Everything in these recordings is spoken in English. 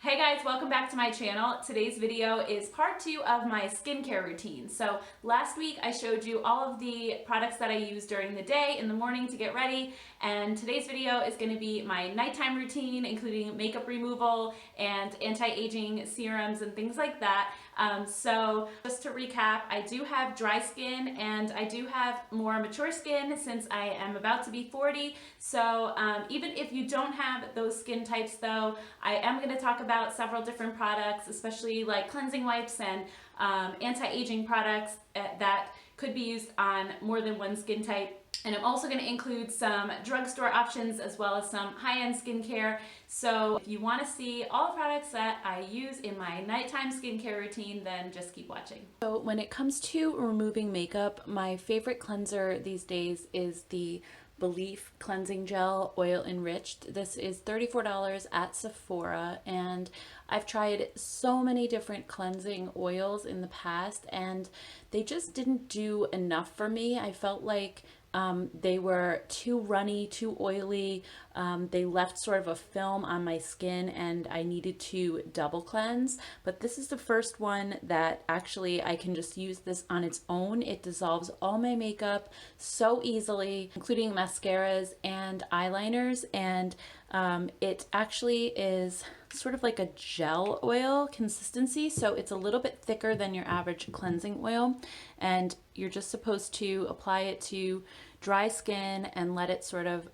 Hey guys, welcome back to my channel. Today's video is part 2 of my skincare routine. So last week I showed you all of the products that I use during the day in the morning to get ready, and today's video is going to be my nighttime routine, including makeup removal and anti-aging serums and things like that. So just to recap, I do have dry skin and I do have more mature skin since I am about to be 40. So even if you don't have those skin types though, I am going to talk about several different products, especially like cleansing wipes and anti-aging products that could be used on more than one skin type. And I'm also going to include some drugstore options as well as some high-end skincare. So if you want to see all the products that I use in my nighttime skincare routine, then just keep watching. So when it comes to removing makeup, my favorite cleanser these days is the Belief Cleansing Gel Oil Enriched. This is $34 at Sephora, and I've tried so many different cleansing oils in the past and they just didn't do enough for me. I felt like they were too runny, too oily. They left sort of a film on my skin and I needed to double cleanse. But this is the first one that actually I can just use this on its own. It dissolves all my makeup so easily, including mascaras and eyeliners. And it actually is sort of like a gel oil consistency, so it's a little bit thicker than your average cleansing oil, and you're just supposed to apply it to dry skin and let it sort of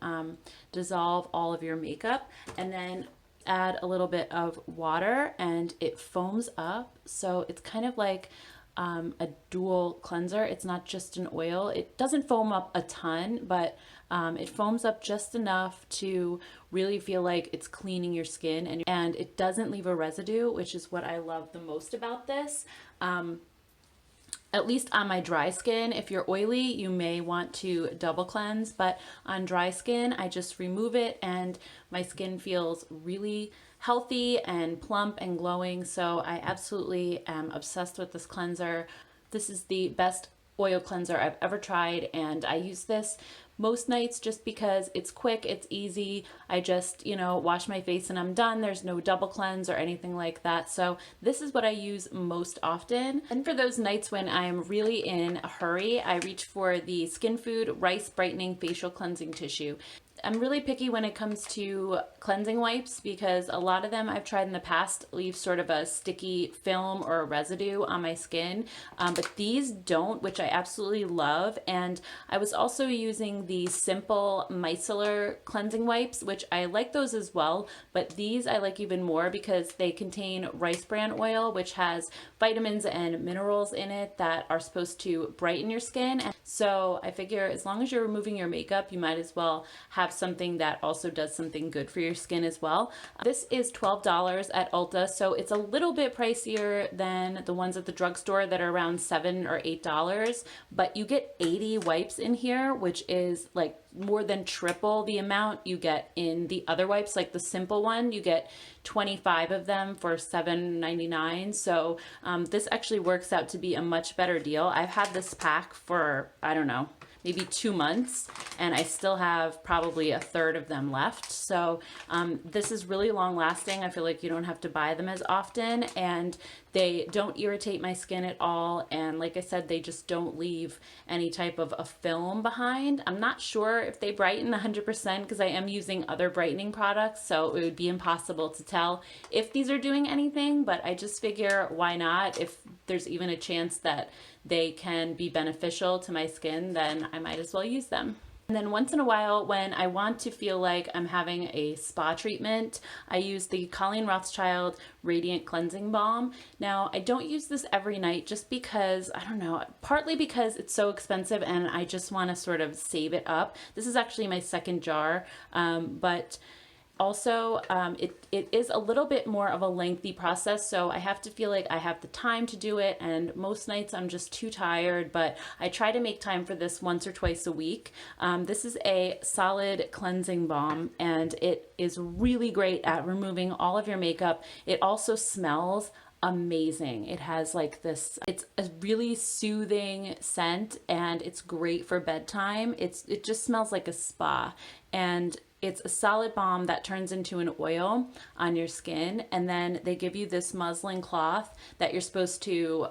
dissolve all of your makeup, and then add a little bit of water and it foams up. So it's kind of like a dual cleanser. It's not just an oil. It doesn't foam up a ton, but it foams up just enough to really feel like it's cleaning your skin, and it doesn't leave a residue, which is what I love the most about this. At least on my dry skin. If you're oily, you may want to double cleanse, but on dry skin, I just remove it and my skin feels really healthy and plump and glowing. So I absolutely am obsessed with this cleanser. This is the best oil cleanser I've ever tried, and I use this most nights just because it's quick, it's easy. I just, wash my face and I'm done. There's no double cleanse or anything like that. So this is what I use most often. And for those nights when I'm really in a hurry, I reach for the Skinfood Rice Brightening Facial Cleansing Tissue. I'm really picky when it comes to cleansing wipes because a lot of them I've tried in the past leave sort of a sticky film or a residue on my skin, but these don't, which I absolutely love. And I was also using the Simple Micellar cleansing wipes, which I like those as well, but these I like even more because they contain rice bran oil, which has vitamins and minerals in it that are supposed to brighten your skin. And so I figure as long as you're removing your makeup, you might as well have something that also does something good for your skin as well. This is $12 at Ulta, so it's a little bit pricier than the ones at the drugstore that are around $7 or $8, but you get 80 wipes in here, which is like more than triple the amount you get in the other wipes. Like the simple one, you get 25 of them for $7.99. So this actually works out to be a much better deal. I've had this pack for, I don't know, maybe 2 months, and I still have probably a third of them left. So this is really long lasting. I feel like you don't have to buy them as often, and they don't irritate my skin at all. And like I said, they just don't leave any type of a film behind. I'm not sure if they brighten 100% because I am using other brightening products, so it would be impossible to tell if these are doing anything, but I just figure why not? If there's even a chance that they can be beneficial to my skin, then I might as well use them. And then once in a while, when I want to feel like I'm having a spa treatment, I use the Colleen Rothschild Radiant Cleansing Balm. Now, I don't use this every night just because, I don't know, partly because it's so expensive and I just want to sort of save it up. This is actually my second jar, but also, it is a little bit more of a lengthy process, so I have to feel like I have the time to do it, and most nights I'm just too tired, but I try to make time for this once or twice a week. This is a solid cleansing balm, and it is really great at removing all of your makeup. It also smells amazing. It has like this, it's a really soothing scent, and it's great for bedtime. It just smells like a spa, and it's a solid balm that turns into an oil on your skin, and then they give you this muslin cloth that you're supposed to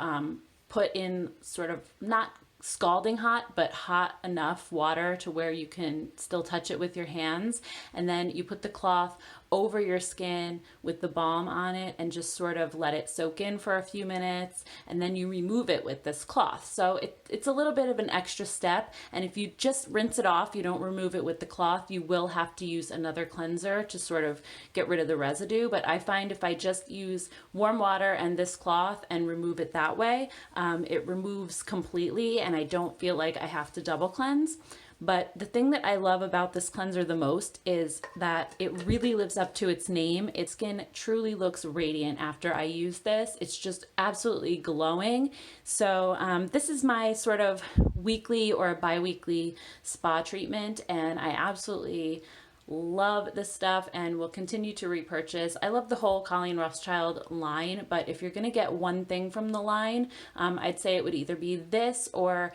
put in sort of not scalding hot, but hot enough water to where you can still touch it with your hands. And then you put the cloth over your skin with the balm on it and just sort of let it soak in for a few minutes, and then you remove it with this cloth. So it's a little bit of an extra step, and if you just rinse it off, you don't remove it with the cloth, you will have to use another cleanser to sort of get rid of the residue. But I find if I just use warm water and this cloth and remove it that way, it removes completely and I don't feel like I have to double cleanse. But the thing that I love about this cleanser the most is that it really lives up to its name. Its skin truly looks radiant after I use this. It's just absolutely glowing. So this is my sort of weekly or bi-weekly spa treatment, and I absolutely love this stuff and will continue to repurchase. I love the whole Colleen Rothschild line, but if you're going to get one thing from the line, I'd say it would either be this or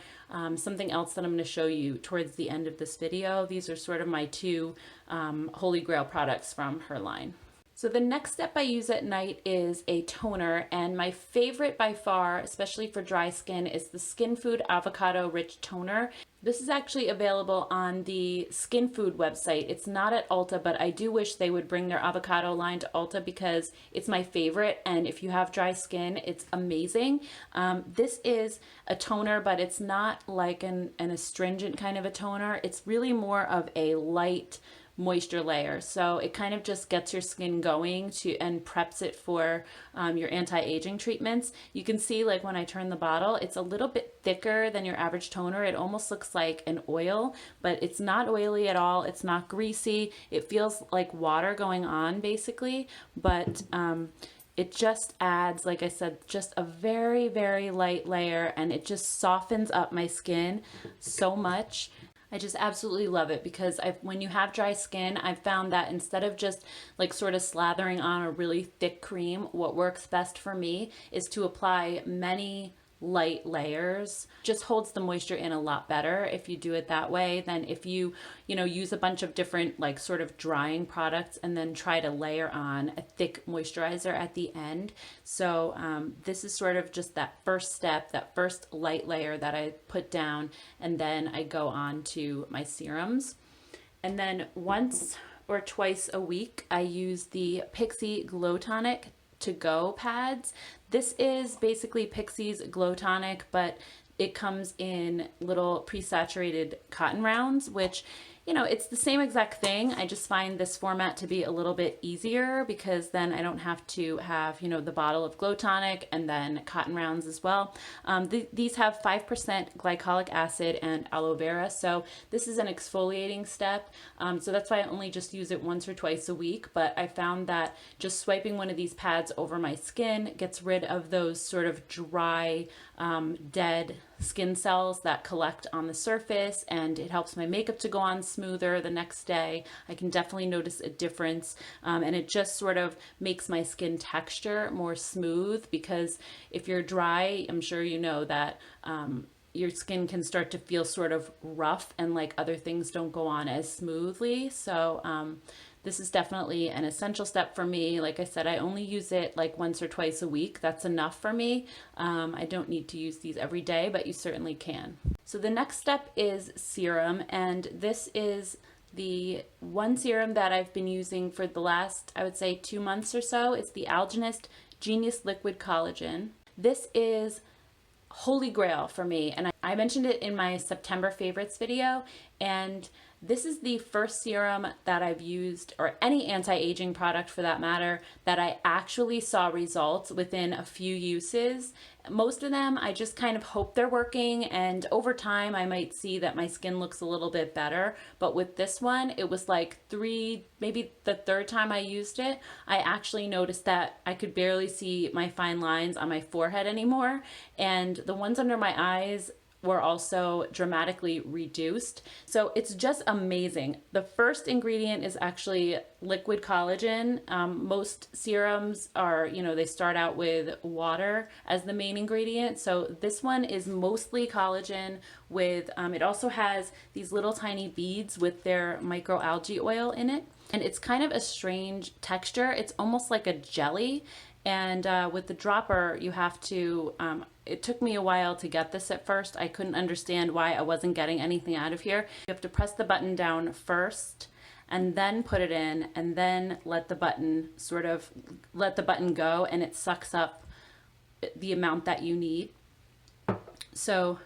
something else that I'm going to show you towards the end of this video. These are sort of my two holy grail products from her line. So the next step I use at night is a toner, and my favorite by far, especially for dry skin, is the Skinfood Avocado Rich Toner. This is actually available on the Skinfood website. It's not at Ulta, but I do wish they would bring their avocado line to Ulta because it's my favorite, and if you have dry skin, it's amazing. This is a toner, but it's not like an astringent kind of a toner. It's really more of a light moisture layer, so it kind of just gets your skin going and preps it for your anti-aging treatments. You can see, like, when I turn the bottle, it's a little bit thicker than your average toner. It almost looks like an oil, but it's not oily at all. It's not greasy. It feels like water going on basically, but it just adds, like I said, just a very, very light layer, and it just softens up my skin so much. I just absolutely love it because when you have dry skin, I've found that instead of just like sort of slathering on a really thick cream, what works best for me is to apply many light layers. Just holds the moisture in a lot better if you do it that way than if you use a bunch of different like sort of drying products and then try to layer on a thick moisturizer at the end. So this is sort of just that first step, that first light layer that I put down, and then I go on to my serums. And then once or twice a week, I use the Pixi Glow Tonic to-go pads. This is basically Pixi's Glow Tonic, but it comes in little pre-saturated cotton rounds, which, it's the same exact thing. I just find this format to be a little bit easier because then I don't have to have, the bottle of Glow Tonic and then cotton rounds as well. These have 5% glycolic acid and aloe vera, so this is an exfoliating step. So that's why I only just use it once or twice a week, but I found that just swiping one of these pads over my skin gets rid of those sort of dry, dead skin cells that collect on the surface, and it helps my makeup to go on smoother the next day. I can definitely notice a difference, and it just sort of makes my skin texture more smooth, because if you're dry, I'm sure you know that your skin can start to feel sort of rough and like other things don't go on as smoothly. So this is definitely an essential step for me. Like I said, I only use it like once or twice a week. That's enough for me. I don't need to use these every day, but you certainly can. So the next step is serum, and this is the one serum that I've been using for the last, I would say, 2 months or so. It's the Algenist Genius Liquid Collagen. This is holy grail for me, and I mentioned it in my September favorites video, and this is the first serum that I've used, or any anti-aging product for that matter, that I actually saw results within a few uses. Most of them, I just kind of hope they're working, and over time I might see that my skin looks a little bit better. But with this one, it was like maybe the third time I used it, I actually noticed that I could barely see my fine lines on my forehead anymore, and the ones under my eyes were also dramatically reduced. So it's just amazing. The first ingredient is actually liquid collagen. Most serums are, they start out with water as the main ingredient. So this one is mostly collagen with, it also has these little tiny beads with their microalgae oil in it. And it's kind of a strange texture. It's almost like a jelly. And with the dropper, you have to, it took me a while to get this at first. I couldn't understand why I wasn't getting anything out of here. You have to press the button down first and then put it in and then let the button go, and it sucks up the amount that you need. So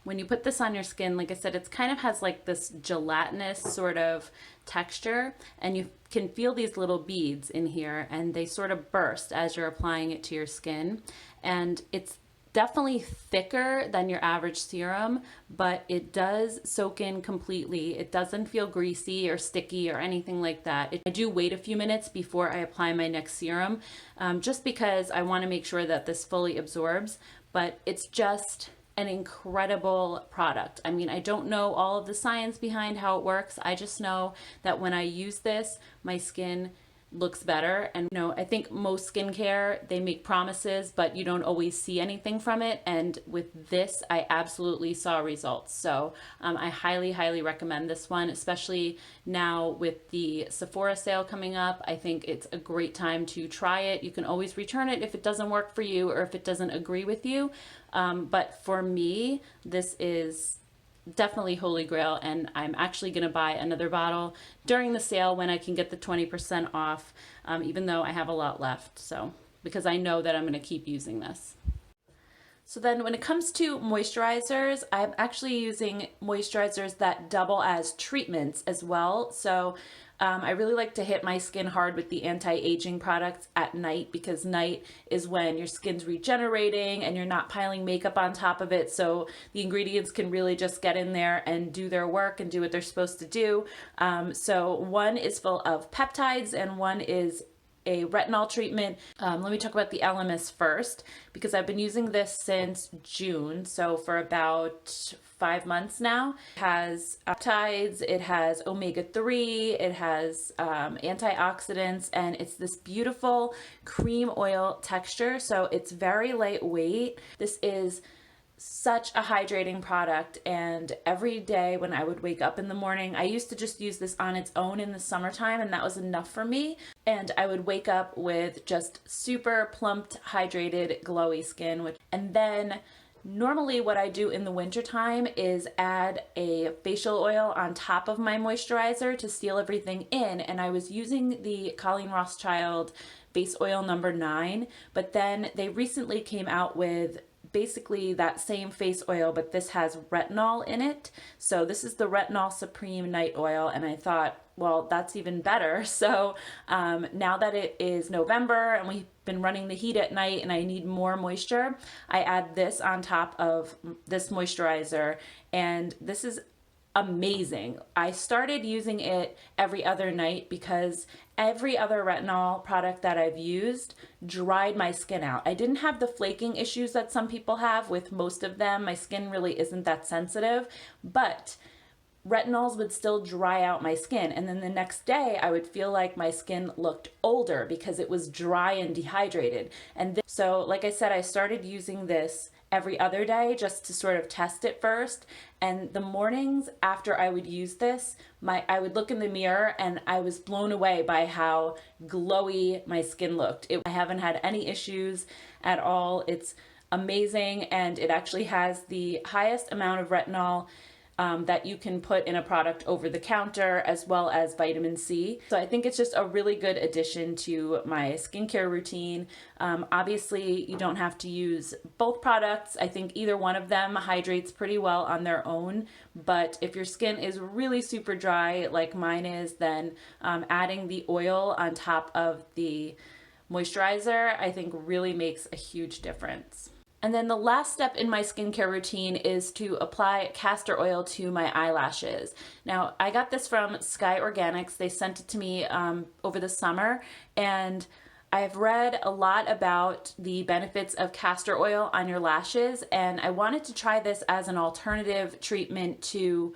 when you put this on your skin, like I said, it's kind of has like this gelatinous sort of texture, and you can feel these little beads in here, and they sort of burst as you're applying it to your skin. And it's definitely thicker than your average serum, but it does soak in completely. It doesn't feel greasy or sticky or anything like that. I do wait a few minutes before I apply my next serum, just because I want to make sure that this fully absorbs, but it's just an incredible product. I mean, I don't know all of the science behind how it works. I just know that when I use this, my skin looks better. And I think most skincare, they make promises, but you don't always see anything from it. And with this, I absolutely saw results. So I highly, highly recommend this one, especially now with the Sephora sale coming up. I think it's a great time to try it. You can always return it if it doesn't work for you or if it doesn't agree with you. But for me, this is definitely holy grail, and I'm actually going to buy another bottle during the sale when I can get the 20% off, even though I have a lot left, so because I know that I'm going to keep using this. So then when it comes to moisturizers, I'm actually using moisturizers that double as treatments as well. So I really like to hit my skin hard with the anti-aging products at night, because night is when your skin's regenerating and you're not piling makeup on top of it. So the ingredients can really just get in there and do their work and do what they're supposed to do. So one is full of peptides and one is a retinol treatment. Let me talk about the Algenist first, because I've been using this since June, so for about 5 months now. It has peptides, it has omega-3, it has antioxidants, and it's this beautiful cream oil texture, so it's very lightweight. This is such a hydrating product, and every day when I would wake up in the morning, I used to just use this on its own in the summertime, and that was enough for me. And I would wake up with just super plumped, hydrated, glowy skin. And then normally what I do in the wintertime is add a facial oil on top of my moisturizer to seal everything in. And I was using the Colleen Rothschild Base Oil number 9, but then they recently came out with basically that same face oil, but this has retinol in it. So this is the Retinol Supreme Night Oil, and I thought, well, that's even better. So now that it is November and we've been running the heat at night and I need more moisture, I add this on top of this moisturizer, and this is amazing. I started using it every other night because every other retinol product that I've used dried my skin out. I didn't have the flaking issues that some people have with most of them. My skin really isn't that sensitive, but retinols would still dry out my skin. And then the next day I would feel like my skin looked older because it was dry and dehydrated. And so, like I said, I started using this every other day just to sort of test it first. And the mornings after I would use this, I would look in the mirror and I was blown away by how glowy my skin looked. I haven't had any issues at all. It's amazing, and it actually has the highest amount of retinol that you can put in a product over the counter, as well as vitamin C. So I think it's just a really good addition to my skincare routine. Obviously, you don't have to use both products. I think either one of them hydrates pretty well on their own, but if your skin is really super dry like mine is, then adding the oil on top of the moisturizer, I think really makes a huge difference. And then the last step in my skincare routine is to apply castor oil to my eyelashes. Now, I got this from Sky Organics. They sent it to me over the summer, and I've read a lot about the benefits of castor oil on your lashes, and I wanted to try this as an alternative treatment to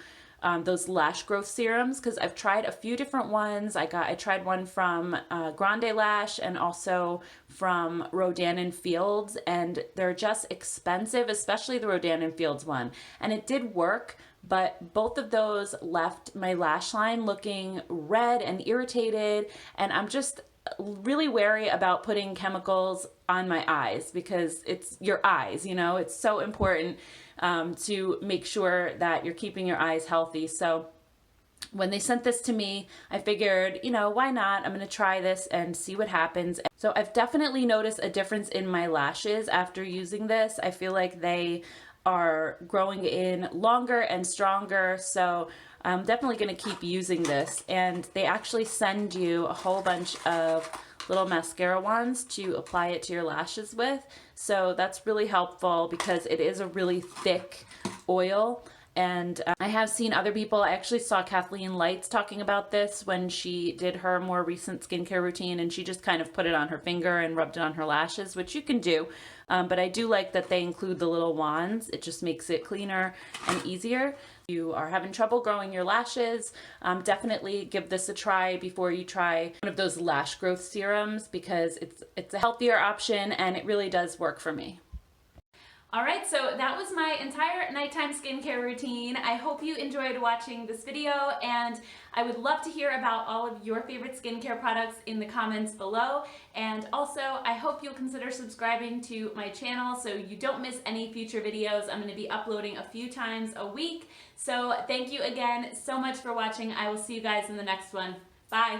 those lash growth serums, because I've tried a few different ones. I tried one from Grande Lash and also from Rodan & Fields, and they're just expensive, especially the Rodan & Fields one. And it did work, but both of those left my lash line looking red and irritated, and I'm just really wary about putting chemicals on my eyes because it's your eyes, you know, it's so important to make sure that you're keeping your eyes healthy. So when they sent this to me, I figured, you know, why not? I'm going to try this and see what happens. So I've definitely noticed a difference in my lashes after using this. I feel like they are growing in longer and stronger. So I'm definitely going to keep using this. And they actually send you a whole bunch of little mascara wands to apply it to your lashes with. So that's really helpful because it is a really thick oil. And I have seen other people, I actually saw Kathleen Lights talking about this when she did her more recent skincare routine, and she just kind of put it on her finger and rubbed it on her lashes, which you can do. But I do like that they include the little wands. It just makes it cleaner and easier. If you are having trouble growing your lashes, definitely give this a try before you try one of those lash growth serums, because it's a healthier option and it really does work for me. All right, so that was my entire nighttime skincare routine. I hope you enjoyed watching this video, and I would love to hear about all of your favorite skincare products in the comments below. And also, I hope you'll consider subscribing to my channel so you don't miss any future videos. I'm gonna be uploading a few times a week. So thank you again so much for watching. I will see you guys in the next one. Bye.